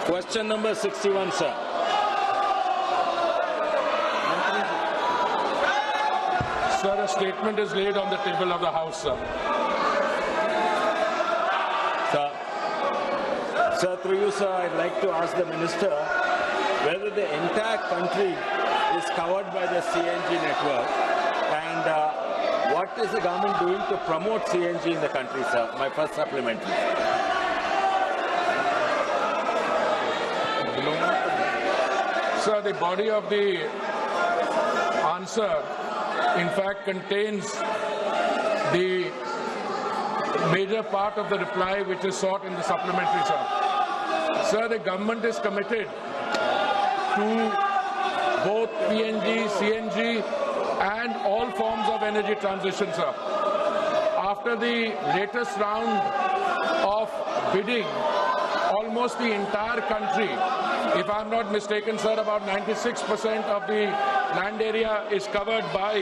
Question number 61, sir. Sir, a statement is laid on the table of the House, sir. Sir, through you, sir, I'd like to ask the Minister whether the entire country is covered by the CNG network and what is the government doing to promote CNG in the country, sir? My first supplementary. Sir, the body of the answer, in fact, contains the major part of the reply which is sought in the supplementary, sir. Sir, the government is committed to both PNG, CNG and all forms of energy transition, sir. After the latest round of bidding, almost the entire country, if I'm not mistaken, sir, about 96% of the land area is covered by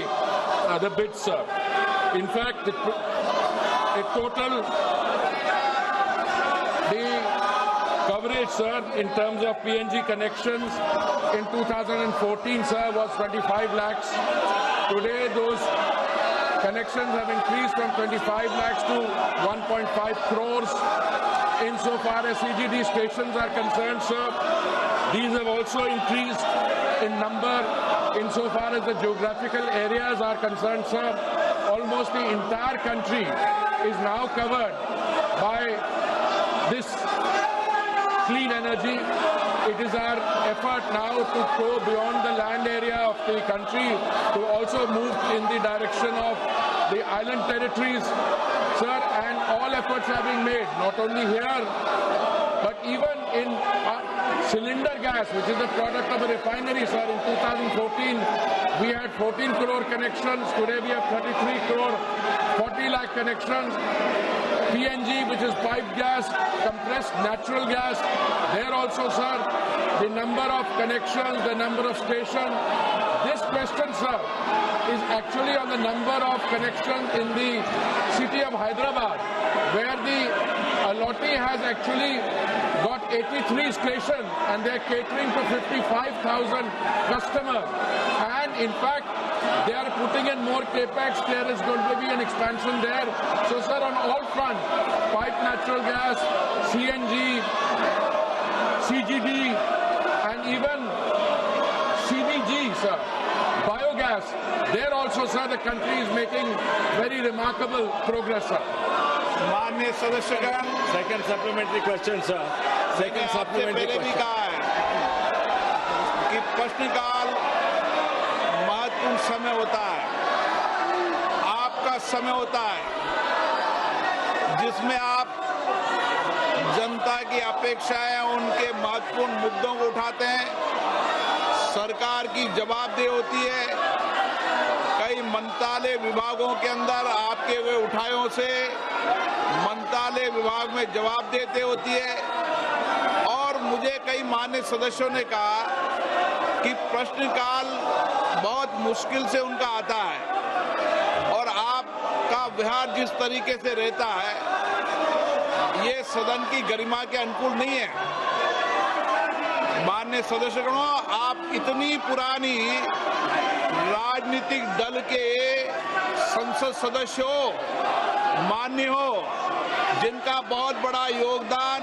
the bids, sir. In fact, the coverage, sir, in terms of PNG connections in 2014, sir, was 25 lakhs. Today, those connections have increased from 25 lakhs to 1.5 crores. Insofar as CGD stations are concerned, sir, these have also increased in number. Insofar as the geographical areas are concerned, sir, almost the entire country is now covered by this clean energy. It is our effort now to go beyond the land area of the country to also move in the direction of the island territories, sir, and all efforts are being made, not only here, but even in cylinder gas, which is a product of a refinery, sir. In 2014, we had 14 crore connections. Today we have 33 crore, 40 lakh connections. PNG, which is piped gas, compressed natural gas, there also, sir, the number of connections, the number of stations. This question, sir, is actually on the number of connections in the city of Hyderabad, where the Allotee has actually got 83 stations and they are catering to 55,000 customers. And in fact, they are putting in more capex. There is going to be an expansion there. So, sir, on all fronts, piped natural gas, CNG, CGD, and even CBG, sir, biogas, there also, sir, the country is making very remarkable progress, sir. माननीय सदस्यगण, Second supplementary question, sir. Second supplementary पहले भी question. कहा है कि प्रश्नकाल महत्वपूर्ण समय होता है, आपका समय होता है जिसमें आप जनता की अपेक्षाएं, उनके महत्वपूर्ण मुद्दों को उठाते हैं। सरकार की जवाबदेही होती है। कई मंत्रालय विभागों के अंदर आपके हुए उठायों से मंत्रालय विभाग में जवाब देते होती है। और मुझे कई मान्य सदस्यों ने कहा कि प्रश्नकाल बहुत मुश्किल से उनका आता है और आपका व्यवहार जिस तरीके से रहता है ये सदन की गरिमा के अनुकूल नहीं है। माननीय सदस्यगणों, आप इतनी पुरानी राजनीतिक दल के संसद सदस्य हो, मान्य हो, जिनका बहुत बड़ा योगदान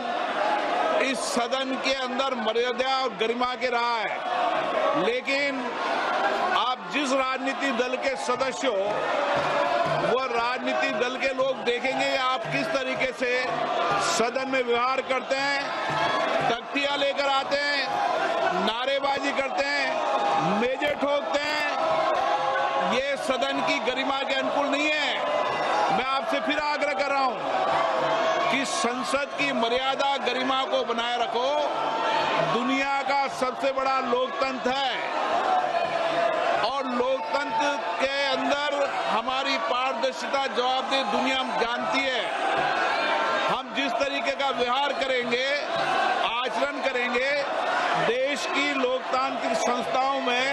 इस सदन के अंदर मर्यादा और गरिमा के रहा है। लेकिन आप जिस राजनीतिक दल के सदस्य हो, वो राजनीतिक दल के लोग देखेंगे आप किस तरीके से सदन में व्यवहार करते हैं, तख्तियां लेकर आते हैं, नारेबाजी करते हैं, मेजे ठोकते हैं। ये सदन की गरिमा के अनुकूल नहीं है। मैं आपसे फिर आग्रह कर रहा हूं कि संसद की मर्यादा गरिमा को बनाए रखो। दुनिया का सबसे बड़ा लोकतंत्र है और लोकतंत्र के अंदर हमारी पारदर्शिता, जवाबदेही दुनिया जानती है। हम जिस तरीके का व्यवहार करेंगे, आचरण करेंगे, देश की लोकतांत्रिक संस्थाओं में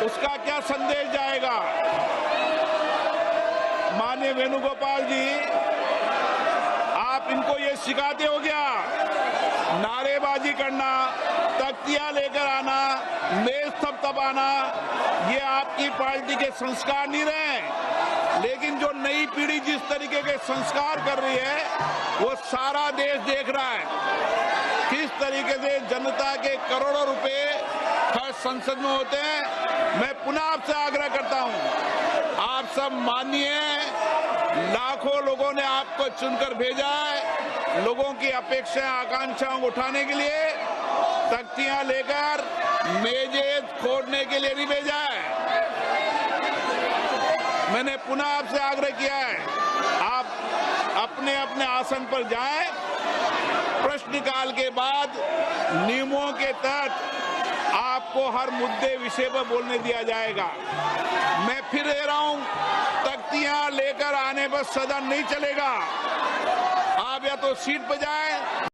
उसका क्या संदेश जाएगा। माननीय वेणुगोपाल जी, आप इनको ये सिखाते हो गया। नारेबाजी करना, तख्तियां लेकर आना, मेज थपथपाना, ये आपकी पार्टी के संस्कार नहीं रहे। लेकिन जो नई पीढ़ी जिस तरीके के संस्कार कर रही है, वो सारा देश देख रहा है किस तरीके से जनता के करोड़ों रुपए खर्च संसद में होते हैं। मैं पुनः आपसे आग्रह करता हूं, आप सब मानिए, लाखों लोगों ने आपको चुनकर भेजा है, लोगों की अपेक्षाएं आकांक्षाओं को उठाने के लिए, तख्तियां लेकर मेजें खोदने के लिए नहीं भेजा है। मैंने पुनः आपसे आग्रह किया है, आप अपने अपने आसन पर जाएं, प्रश्नकाल के बाद नियमों के तहत आपको हर मुद्दे विषय पर बोलने दिया जाएगा। मैं फिर कह रहा हूं, तख्तियां लेकर आने पर सदन नहीं चलेगा। आप या तो सीट पर जाएं